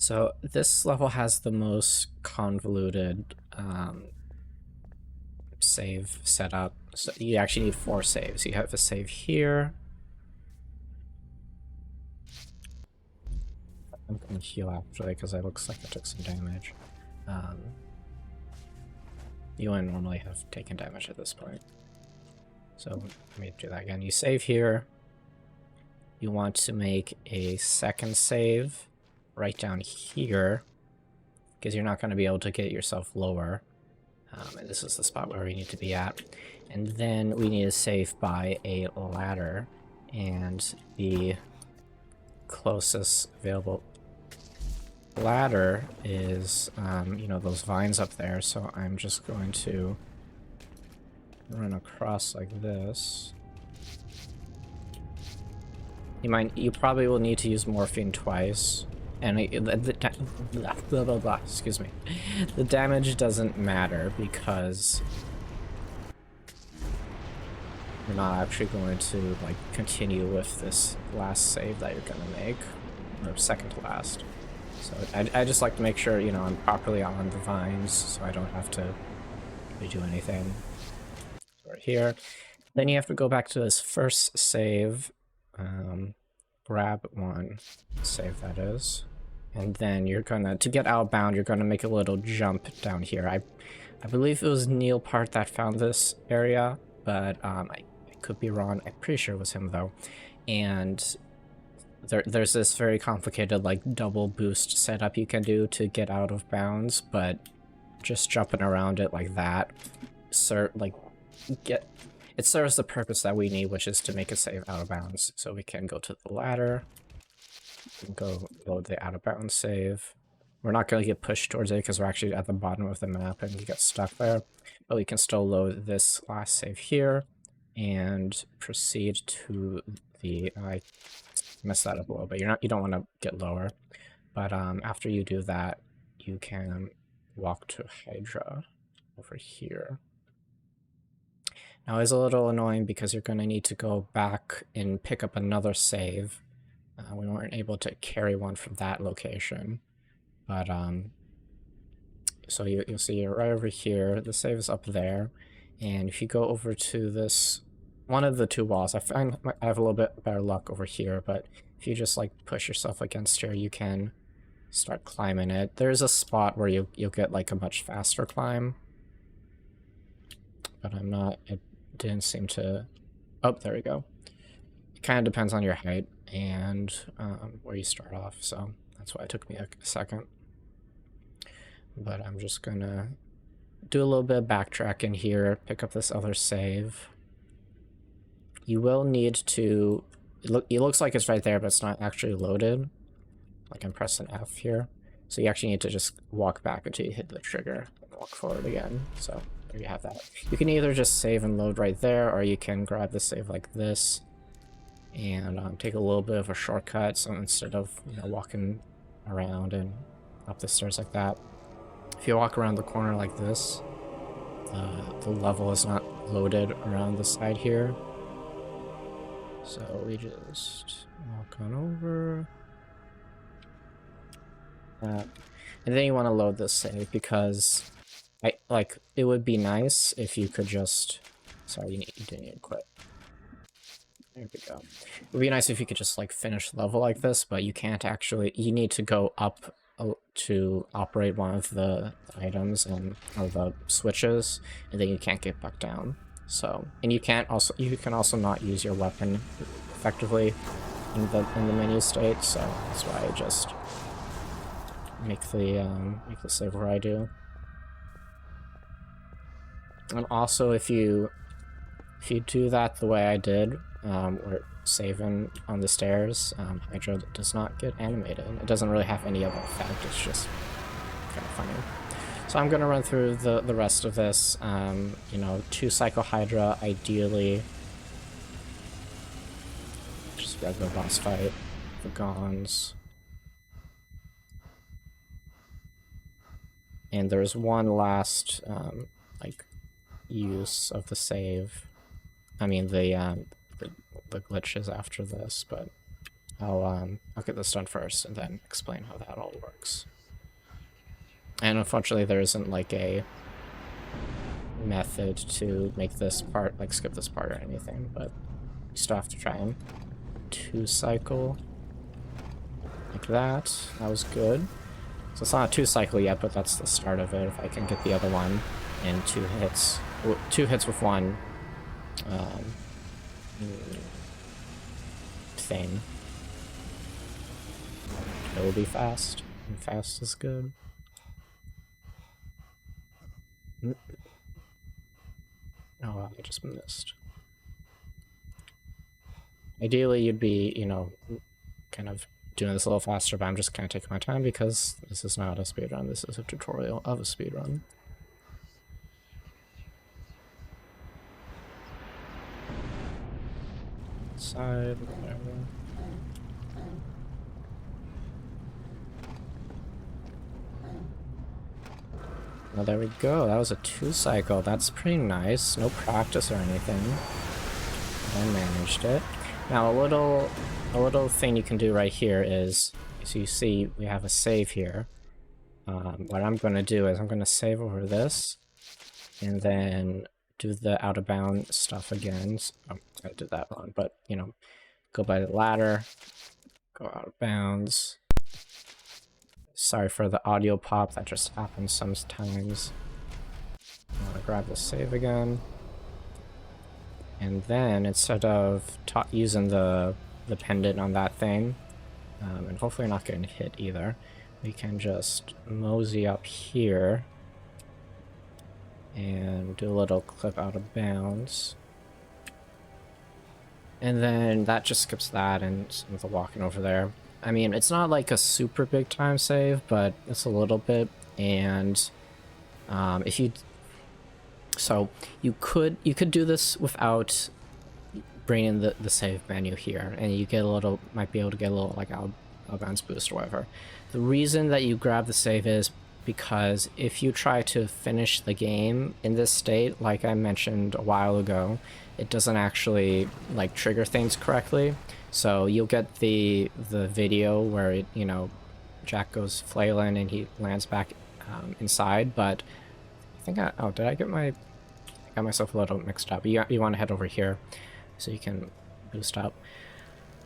So this level has the most convoluted save setup. So you actually need 4 saves. You have a save here. I'm going to heal actually because it looks like I took some damage. You wouldn't normally have taken damage at this point. So let me do that again. You save here. You want to make a second save right down here because you're not going to be able to get yourself lower. And this is the spot where we need to be at. And then we need to save by a ladder, and the closest available ladder is, you know, those vines up there. So I'm just going to run across like this. You probably will need to use morphine twice. And excuse me. The damage doesn't matter because you're not actually going to like continue with this last save that you're gonna make, or second to last. So I just like to make sure, you know, I'm properly on the vines so I don't have to redo anything. So we're here. Then you have to go back to this first save, grab one save that is. And then you're gonna, to get outbound, you're gonna make a little jump down here. I believe it was Neil Part that found this area, but I could be wrong. I'm pretty sure it was him though. And there's this very complicated like double boost setup you can do to get out of bounds, but just jumping around it like that, it serves the purpose that we need, which is to make a save out of bounds. So we can go to the ladder. Go load the out of bounds save. We're not going to get pushed towards it because we're actually at the bottom of the map and you get stuck there. But we can still load this last save here and proceed to the. I messed that up a little bit. You don't want to get lower, but after you do that, you can walk to Hydra over here. Now it's a little annoying because you're going to need to go back and pick up another save. We weren't able to carry one from that location, but so you'll see you're right over here. The save is up there, and if you go over to this one of the two walls, I find I have a little bit better luck over here, but if you just like push yourself against here, you can start climbing it. There's a spot where you'll get like a much faster climb, but it didn't seem to. Oh, there we go. It kind of depends on your height and where you start off, so that's why it took me a second. But I'm just gonna do a little bit of backtracking here, pick up this other save. You will need to, it looks like it's right there, but it's not actually loaded. Like I'm pressing F here. So you actually need to just walk back until you hit the trigger and walk forward again. So there you have that. You can either just save and load right there, or you can grab the save like this and take a little bit of a shortcut. So instead of, you know, walking around and up the stairs like that, if you walk around the corner like this, the level is not loaded around the side here. So we just walk on over. And then you want to load this save because it would be nice if you could just, sorry, you didn't need to quit. There we go. It would be nice if you could just like finish the level like this, but you can't actually, you need to go up to operate one of the items or the switches, and then you can't get back down. So, and you can also not use your weapon effectively in the menu state, so that's why I just make the save where I do. And also if you do that the way I did, where saving on the stairs, Hydra does not get animated. It doesn't really have any other effect, it's just kind of funny. So I'm gonna run through the rest of this. You know, 2 Psycho Hydra, ideally. Just regular boss fight, the Gons. And there's one last, like, use of the save. I mean, the glitches after this, but I'll get this done first and then explain how that all works. And unfortunately there isn't like a method to make this part, like skip this part or anything, but you still have to try and 2-cycle like that. That was good. So it's not a 2-cycle yet, but that's the start of it. If I can get the other one in 2 hits, 2 hits with one thing, it will be fast, and fast is good. Oh, I just missed. Ideally, you'd be, you know, kind of doing this a little faster, but I'm just kind of taking my time because this is not a speedrun, this is a tutorial of a speedrun. Side, whatever. Well, there we go. That was a 2-cycle. That's pretty nice. No practice or anything. I managed it. Now, a little thing you can do right here is, so you see we have a save here. What I'm going to do is I'm going to save over this, and then do the out of bounds stuff again. Oh, I did that wrong, but you know, go by the ladder, go out of bounds. Sorry for the audio pop, that just happens sometimes. I'm gonna grab the save again. And then, instead of using the pendant on that thing, and hopefully not getting hit either, we can just mosey up here and do a little clip out of bounds. And then that just skips that and some of the walking over there. I mean, it's not like a super big time save, but it's a little bit. And if you... So, you could do this without bringing the save menu here, and you get a little, might be able to get a little like out of bounds boost or whatever. The reason that you grab the save is because if you try to finish the game in this state, like I mentioned a while ago, it doesn't actually like trigger things correctly. So you'll get the video where it, you know, Jack goes flailing and he lands back inside, but I think I got myself a little mixed up. You want to head over here so you can boost up.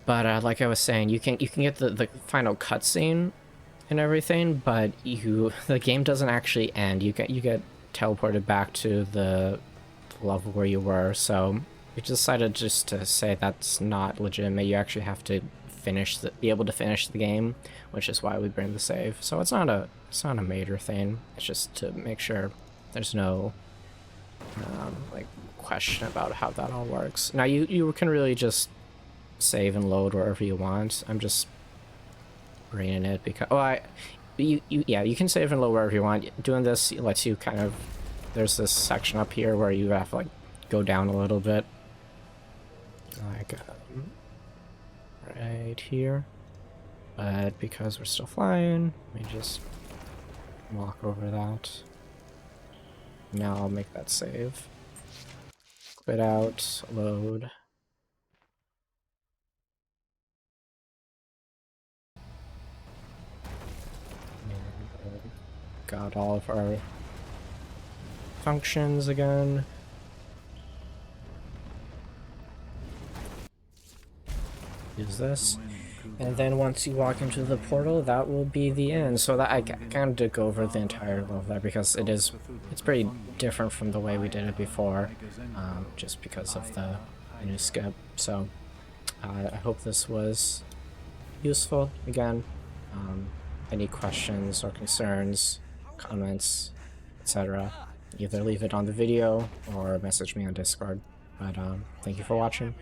But like I was saying, you can get the final cutscene and everything, but the game doesn't actually end. You get teleported back to the level where you were. So we decided just to say that's not legitimate. You actually have to be able to finish the game, which is why we bring the save. So it's not a major thing. It's just to make sure there's no like question about how that all works. Now you can really just save and load wherever you want. I'm just bringing it because you can save and load wherever you want. Doing this lets you kind of, there's this section up here where you have to like go down a little bit, like right here. But because we're still flying, we just walk over that. Now I'll make that save. Quit out, load. Got all of our functions again. Use this. And then once you walk into the portal, that will be the end. So that I kind of did go over the entire level there because it's pretty different from the way we did it before, just because of the new skip. So I hope this was useful. Again, any questions or concerns, comments, etc., either leave it on the video or message me on Discord. But thank you for watching.